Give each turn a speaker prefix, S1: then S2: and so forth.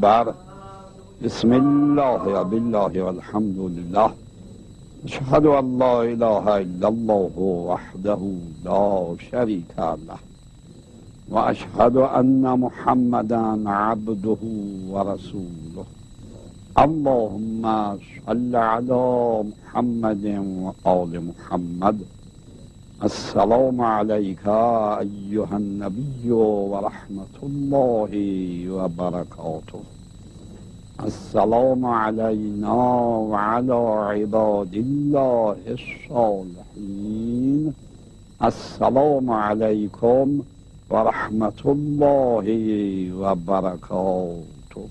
S1: بر بسم الله و بالله والحمد لله اشهد ان لا اله الا الله وحده لا شریک له و اشهد ان محمدا عبده و رسوله. اللهم صل علی محمد و آل محمد. السلام عليك أيها النبي ورحمة الله وبركاته. السلام علينا وعلى عباد الله الصالحين. السلام عليكم ورحمة الله وبركاته.